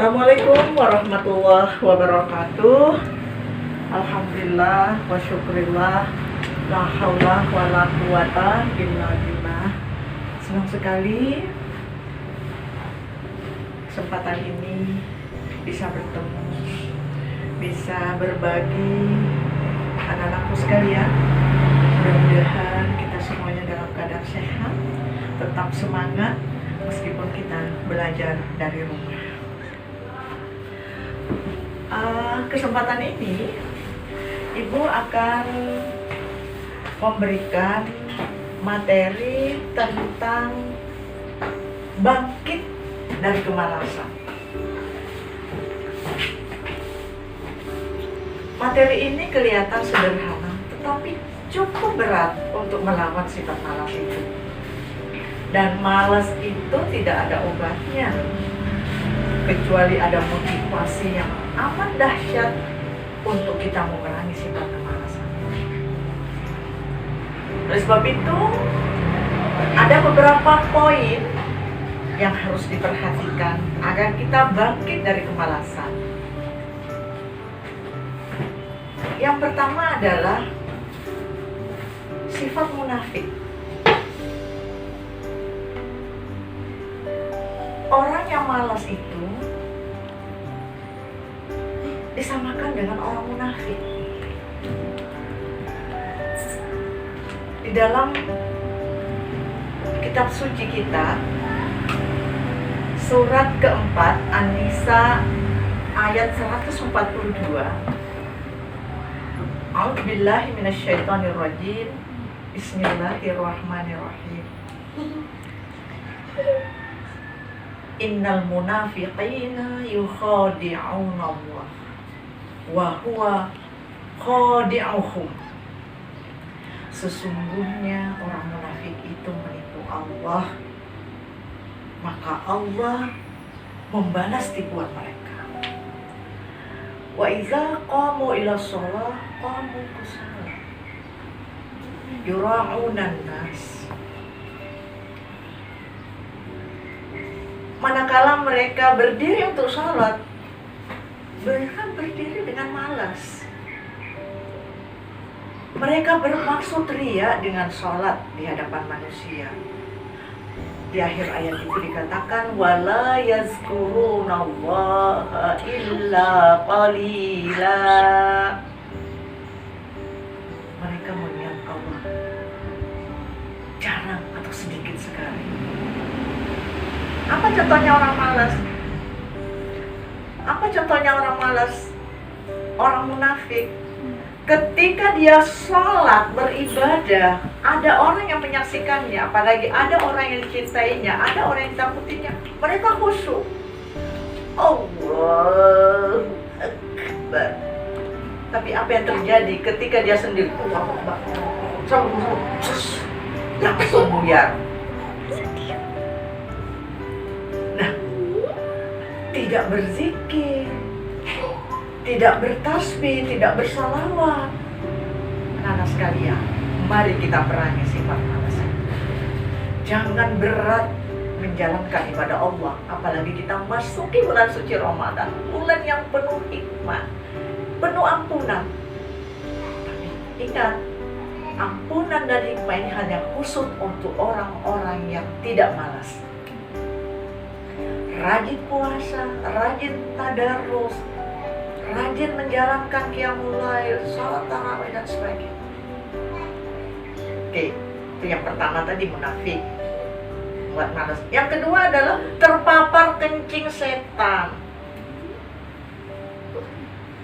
Assalamualaikum warahmatullahi wabarakatuh. Alhamdulillah wa syukurillah, la haula wa la quwata illa billah. Senang sekali kesempatan ini bisa bertemu, bisa berbagi anak-anakku sekalian. Mudah-mudahan kita semuanya dalam keadaan sehat, tetap semangat meskipun kita belajar dari rumah. Kesempatan ini Ibu akan memberikan materi tentang bangkit dari kemalasan. Materi ini kelihatan sederhana, tetapi cukup berat untuk melawan sifat malas itu. Dan malas itu tidak ada obatnya, kecuali ada motivasi yang amat dahsyat untuk kita memerangi sifat kemalasan. Oleh sebab itu, ada beberapa poin yang harus diperhatikan agar kita bangkit dari kemalasan. Yang pertama adalah sifat munafik. Orang yang malas itu disamakan dengan orang munafik. Di dalam kitab suci kita, surat keempat An-Nisa ayat 142. A'udzubillahi minasyaitonirrajim. Bismillahirrahmanirrahim. Innal munafiqina yukhadi'una Allah wa huwa khadi'uhum. Sesungguhnya orang munafik itu menipu Allah, maka Allah membalas tipuan mereka. Wa idza qamu ila shalah qamu kusala yura'unan nas. Manakala mereka berdiri untuk sholat, mereka berdiri dengan malas. Mereka bermaksud ria dengan sholat di hadapan manusia. Di akhir ayat itu dikatakan wala yazkurunallaha illa qalila. Mereka mengingat Allah jarang atau sedikit sekali. Apa contohnya orang malas? Apa contohnya orang malas? Orang munafik. Ketika dia sholat, beribadah, ada orang yang menyaksikannya, apalagi ada orang yang dicintainya, ada orang yang ditakutinya, mereka khusyuk. Allahu Akbar. Tapi apa yang terjadi ketika dia sendiri? Langsung buyar. Tidak berzikir, tidak bertasbih, tidak bersalawat. Anak-anak sekalian, mari kita perangi sifat malas. Jangan berat menjalankan ibadah Allah, apalagi kita masuki bulan suci Ramadan, bulan yang penuh hikmah, penuh ampunan. Tapi ingat, ampunan dan hikmah ini hanya khusus untuk orang-orang yang tidak malas. Rajin puasa, rajin tadarus, rajin menjalankan qiyamul lail, salat tarawih dan sebagainya. Oke, itu yang pertama tadi munafik, buat malas. Yang kedua adalah terpapar kencing setan.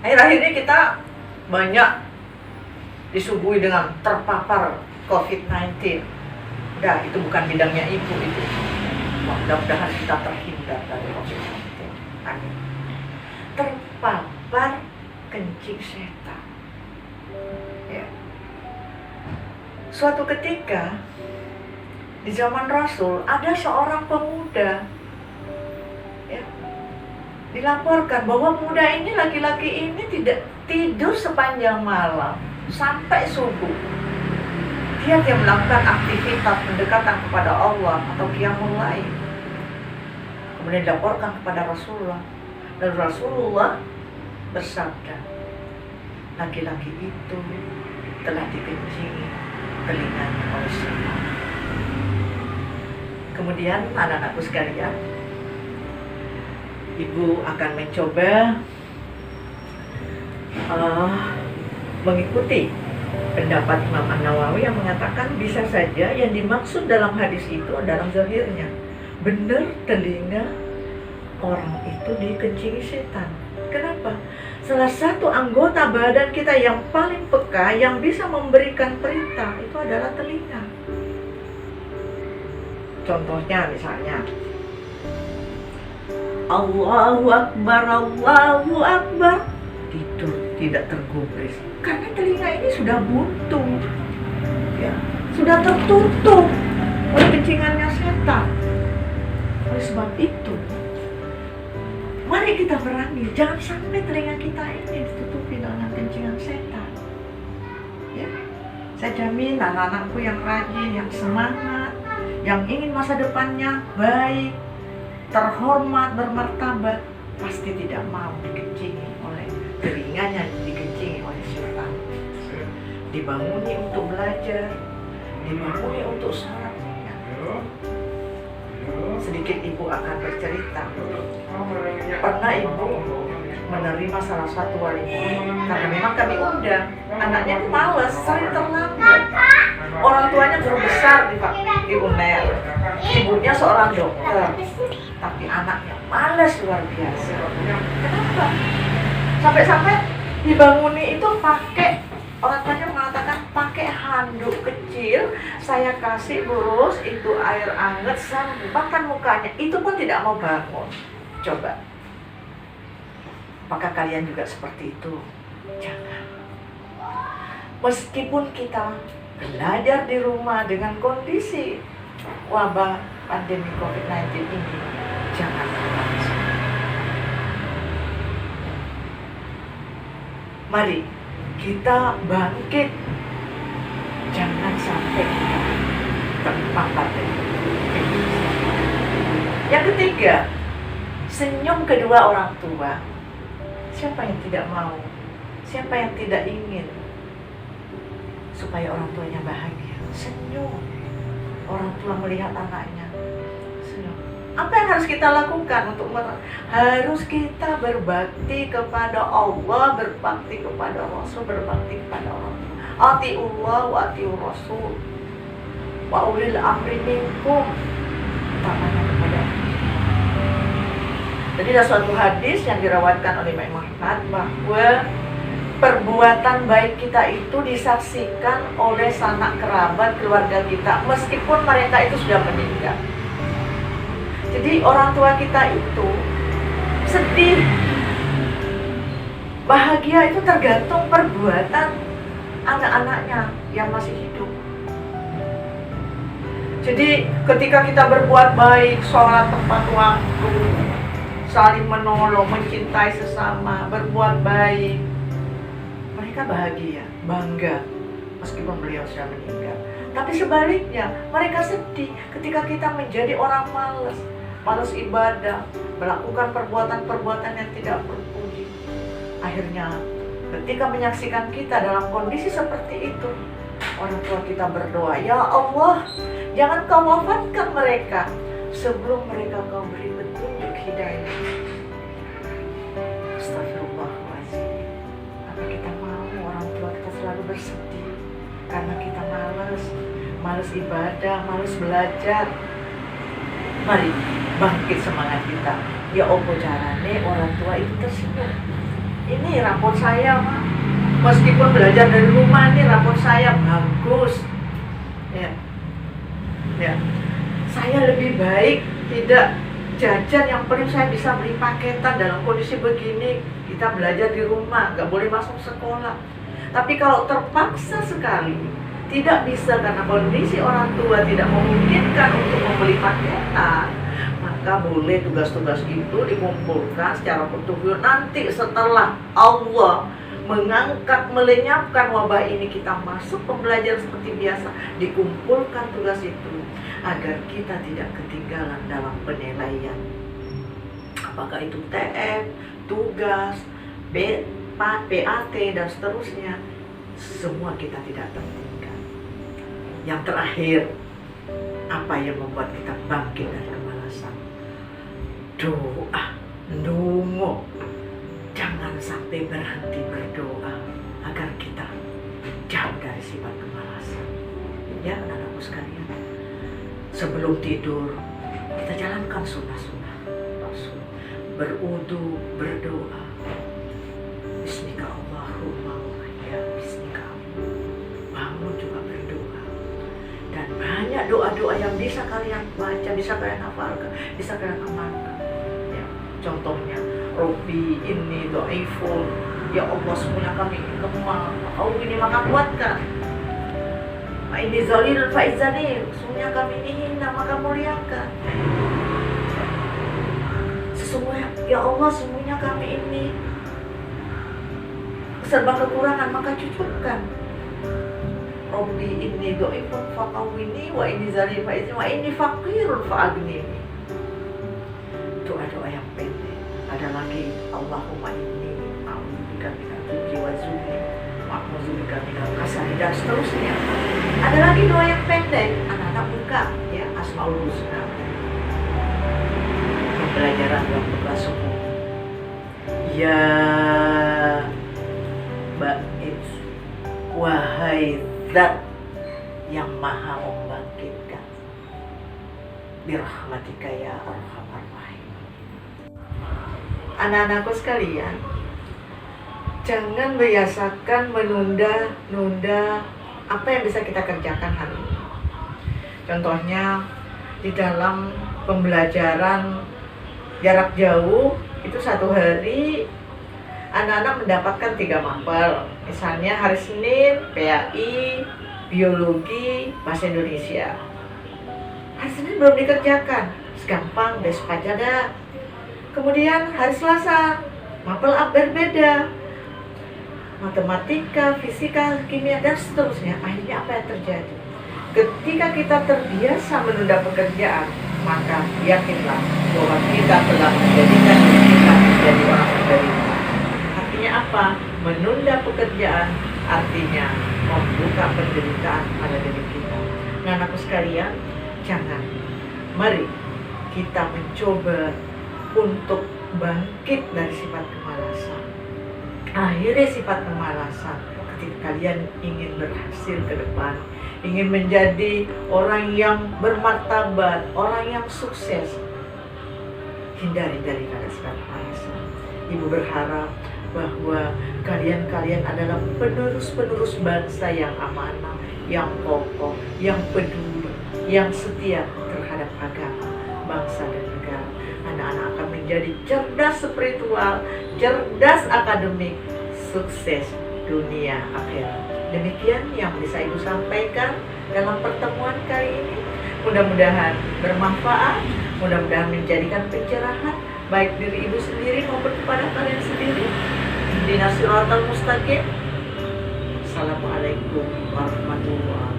Akhir-akhir ini kita banyak disuguhi dengan terpapar COVID-19. Udah, itu bukan bidangnya ibu itu. Mudah-mudahan kita terhindar dari COVID-19. Amin. Terpapar kencing setan. Ya. Suatu ketika di zaman Rasul ada seorang pemuda, ya, dilaporkan bahwa pemuda ini, laki-laki ini tidak tidur sepanjang malam sampai subuh. Dia melakukan aktivitas pendekatan kepada Allah atau qiyamul lail. Kemudian dilaporkan kepada Rasulullah. Dan Rasulullah bersabda, laki-laki itu telah dikencingi telinganya oleh syaitan. Kemudian anak-anakku sekalian, ibu akan mencoba mengikuti pendapat Imam An-Nawawi yang mengatakan bisa saja yang dimaksud dalam hadis itu dalam zahirnya benar telinga orang itu dikencingi setan. Kenapa? Salah satu anggota badan kita yang paling peka yang bisa memberikan perintah itu adalah telinga. Contohnya misalnya Allahu Akbar, Allahu Akbar, tidur tidak tergubris karena telinga ini sudah buntu, ya, sudah tertutup oleh kencingannya setan. Oleh sebab itu, mari kita berani, jangan sampai telinga kita ini ditutupi dengan kencingan setan. Ya, saya jamin anak-anakku yang rajin, yang semangat, yang ingin masa depannya baik, terhormat, bermartabat, pasti tidak mau dikencingi oleh telinganya, dikencingi oleh setan. Dibanguni untuk belajar, dibanguni untuk sholat. Sedikit ibu akan bercerita. Pernah ibu menerima salah satu wali murid, karena memang kami undang. Anaknya itu malas, sering terlambat. Orang tuanya guru besar di UNER, ibunya seorang dokter, tapi anaknya malas luar biasa. Kenapa? Sampai-sampai dibanguni itu pakai, orang tuanya mengatakan pakai handuk kecil, saya kasih burus itu air hangat, saya bukakan mukanya, itu pun tidak mau bangun. Coba, apakah kalian juga seperti itu? Jangan. Meskipun kita belajar di rumah dengan kondisi wabah pandemi COVID-19 ini, jangan menangis. Mari kita bangkit, jangan sampai kita terpapar dari virus. Yang ketiga, senyum kedua orang tua. Siapa yang tidak mau? Siapa yang tidak ingin supaya orang tuanya bahagia? Senyum. Orang tua melihat anaknya senyum. Apa yang harus kita lakukan untuk harus kita berbakti kepada Allah, berbakti kepada Rasul, berbakti kepada orang tua. Atiullah wa atiur Rasul wa ulil amri minkum. Utamanya kepada Allah. Jadi ada suatu hadis yang dirawatkan oleh Imam Ahmad bahwa perbuatan baik kita itu disaksikan oleh sanak kerabat keluarga kita meskipun mereka itu sudah meninggal. Jadi orang tua kita itu sedih, bahagia itu tergantung perbuatan anak-anaknya yang masih hidup. Jadi ketika kita berbuat baik, sholat tepat waktu, saling menolong, mencintai sesama, berbuat baik, mereka bahagia, bangga meskipun beliau sudah meninggal. Tapi sebaliknya, mereka sedih ketika kita menjadi orang malas ibadah, melakukan perbuatan-perbuatan yang tidak berpuji. Akhirnya, ketika menyaksikan kita dalam kondisi seperti itu, orang tua kita berdoa, ya Allah, jangan kau wafatkan mereka sebelum mereka kau beri petunjuk hidayah. Astagfirullahaladzim. Apa kita mau orang tua kita selalu bersedih karena kita malas ibadah, malas belajar? Mari bangkit semangat kita. Ya opo carane orang tua itu tersenyum. Ini rapor saya, Ma. Meskipun belajar dari rumah, ini rapor saya bagus. Ya. Saya lebih baik tidak jajan, yang paling saya bisa beli paketan dalam kondisi begini. Kita belajar di rumah, nggak boleh masuk sekolah. Tapi kalau terpaksa sekali, tidak bisa karena kondisi orang tua tidak memungkinkan untuk membeli paketan, maka boleh tugas-tugas itu dikumpulkan secara bertujuan. Nanti setelah Allah mengangkat, melenyapkan wabah ini, kita masuk pembelajaran seperti biasa, dikumpulkan tugas itu agar kita tidak ketinggalan dalam penilaian apakah itu TF, tugas, PAT, dan seterusnya, semua kita tidak pentingkan. Yang terakhir, apa yang membuat kita bangkit dari kemalasan? Doa, ndonga. Jangan sampai berhenti berdoa agar kita jauh dari sifat kemalasan. Ya, anak-anakku sekalian, sebelum tidur kita jalankan sunnah-sunnah Rasul. Berwudu, berdoa. Bismika Allahumma ya bismika. Bangun juga berdoa. Dan banyak doa-doa yang bisa kalian baca, bisa kalian hafalkan, bisa kalian amalkan. Ya, contohnya, Robbi inni dhaifun. Ya Allah, semuanya kami lemah. Kau ini maka kuatkan. Ini zalil faizanil. Semuanya kami ini hina maka muliakan. Sesungguhnya ya Allah, semuanya kami ini serba kekurangan maka cukupkan. Robbi inni dhaifun faqawwini wa inni zalil faizanil wa inni faqirun fa'aghnini. Doa-doa yang pendek. Ada lagi, Allahumma inni a'udzubika minal kibri wa zulmi wa a'udzubika minal kasali, dan seterusnya. Ada lagi doa yang pendek, anak-anak buka ya, Asmaul Husna. Pembelajaran waktu kelas 10. Ya Ba'id, wahai Zat yang maha membangkitkan, birahmatika ya arhamar rahim. Anak-anakku sekalian, jangan biasakan menunda-nunda apa yang bisa kita kerjakan hari ini. Contohnya, di dalam pembelajaran jarak jauh, itu satu hari anak-anak mendapatkan 3 mapel. Misalnya hari Senin, PAI, Biologi, Bahasa Indonesia. Hari Senin belum dikerjakan, segampang, besok aja dah. Kemudian hari Selasa, mapel berbeda, matematika, fisika, kimia, dan seterusnya. Akhirnya apa yang terjadi? Ketika kita terbiasa menunda pekerjaan, maka yakinlah bahwa kita telah menjadikan diri kita menjadi orang menderita. Artinya apa? Menunda pekerjaan artinya membuka penderitaan pada diri kita. Nah, anakku sekalian, jangan. Mari kita mencoba untuk bangkit dari sifat kemalasan. Akhirnya sifat kemalasan ketika kalian ingin berhasil ke depan, ingin menjadi orang yang bermartabat, orang yang sukses. Hindari daripada sifat kemalasan. Ibu berharap bahwa kalian adalah penerus-penerus bangsa yang amanah, yang kokoh, yang peduli, yang setia terhadap agama, bangsa dan negara. Anak-anak akan menjadi cerdas spiritual, cerdas akademik, sukses dunia akhirat. Demikian yang bisa Ibu sampaikan dalam pertemuan kali ini. Mudah-mudahan bermanfaat, mudah-mudahan menjadikan pencerahan baik diri Ibu sendiri maupun kepada kalian sendiri. Ihdinas siratal mustaqim. Assalamualaikum warahmatullahi wabarakatuh.